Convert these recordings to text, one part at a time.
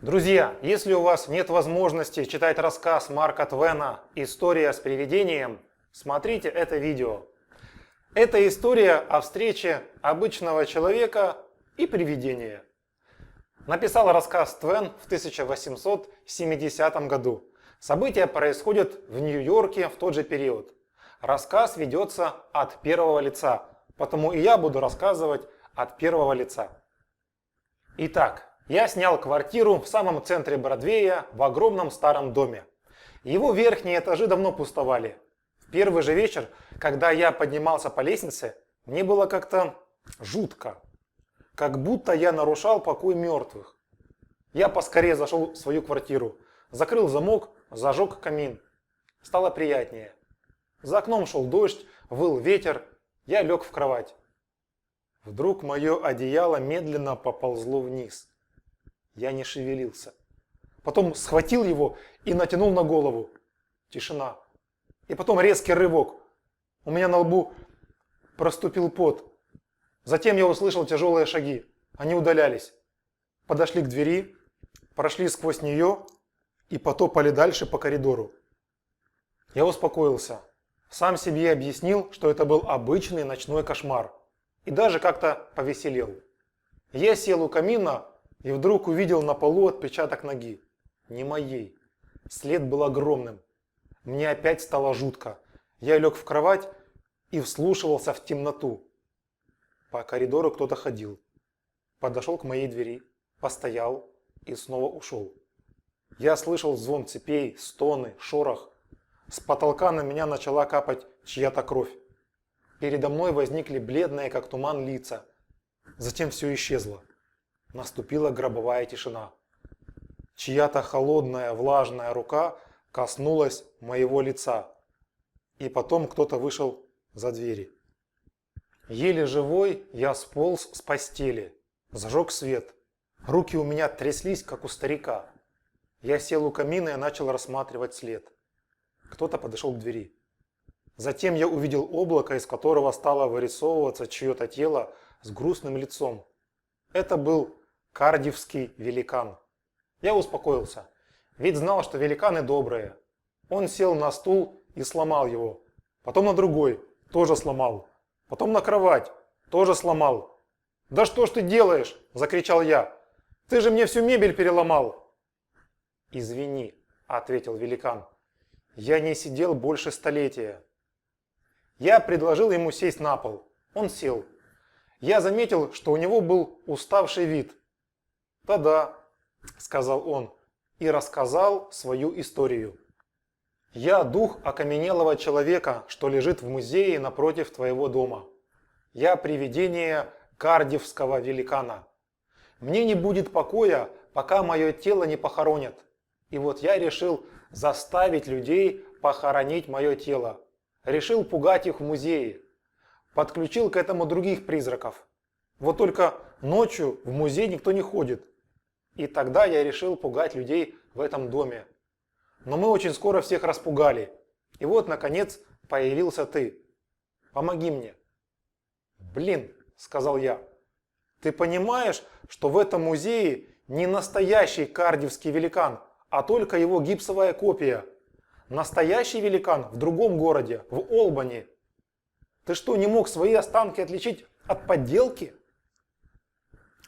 Друзья, если у вас нет возможности читать рассказ Марка Твена «История с привидением», смотрите это видео. Это история о встрече обычного человека и привидения. Написал рассказ Твен в 1870 году. События происходят в Нью-Йорке в тот же период. Рассказ ведется от первого лица, потому и я буду рассказывать от первого лица. Итак, я снял квартиру в самом центре Бродвея в огромном старом доме. Его верхние этажи давно пустовали. В первый же вечер, когда я поднимался по лестнице, мне было как-то жутко. Как будто я нарушал покой мертвых. Я поскорее зашел в свою квартиру, закрыл замок, зажег камин. Стало приятнее. За окном шел дождь, выл ветер, я лег в кровать. Вдруг мое одеяло медленно поползло вниз. Я не шевелился. Потом схватил его и натянул на голову. Тишина. И потом резкий рывок. У меня на лбу проступил пот. Затем я услышал тяжелые шаги. Они удалялись. Подошли к двери, прошли сквозь нее и потопали дальше по коридору. Я успокоился. Сам себе объяснил, что это был обычный ночной кошмар. И даже как-то повеселел. Я сел у камина и вдруг увидел на полу отпечаток ноги. Не моей. След был огромным. Мне опять стало жутко. Я лег в кровать и вслушивался в темноту. По коридору кто-то ходил. Подошел к моей двери, постоял и снова ушел. Я слышал звон цепей, стоны, шорох. С потолка на меня начала капать чья-то кровь. Передо мной возникли бледные, как туман, лица. Затем все исчезло. Наступила гробовая тишина. Чья-то холодная, влажная рука коснулась моего лица. И потом кто-то вышел за двери. Еле живой я сполз с постели. Зажег свет. Руки у меня тряслись, как у старика. Я сел у камина и начал рассматривать след. Кто-то подошел к двери. Затем я увидел облако, из которого стало вырисовываться чье-то тело с грустным лицом. Это был кардивский великан. Я успокоился, ведь знал, что великаны добрые. Он сел на стул и сломал его. Потом на другой, тоже сломал. Потом на кровать, тоже сломал. «Да что ж ты делаешь?» – закричал я. «Ты же мне всю мебель переломал!» «Извини», – ответил великан. «Я не сидел больше столетия». Я предложил ему сесть на пол. Он сел. Я заметил, что у него был уставший вид. «Да-да», – сказал он и рассказал свою историю. «Я дух окаменелого человека, что лежит в музее напротив твоего дома. Я привидение кардивского великана. Мне не будет покоя, пока мое тело не похоронят. И вот я решил заставить людей похоронить мое тело. Решил пугать их в музее. Подключил к этому других призраков. Вот только ночью в музей никто не ходит. И тогда я решил пугать людей в этом доме. Но мы очень скоро всех распугали. И вот, наконец, появился ты. Помоги мне». «Блин», — сказал я, — «ты понимаешь, что в этом музее не настоящий кардивский великан, а только его гипсовая копия? Настоящий великан в другом городе, в Олбани. Ты что, не мог свои останки отличить от подделки?»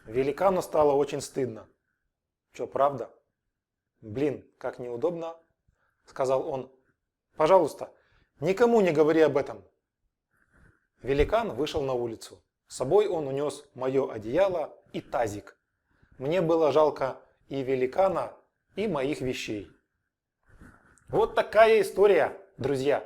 Великану стало очень стыдно. «Что, правда?» «Блин, как неудобно», — сказал он. «Пожалуйста, никому не говори об этом». Великан вышел на улицу. С собой он унес мое одеяло и тазик. Мне было жалко и великана, и моих вещей. Вот такая история, друзья.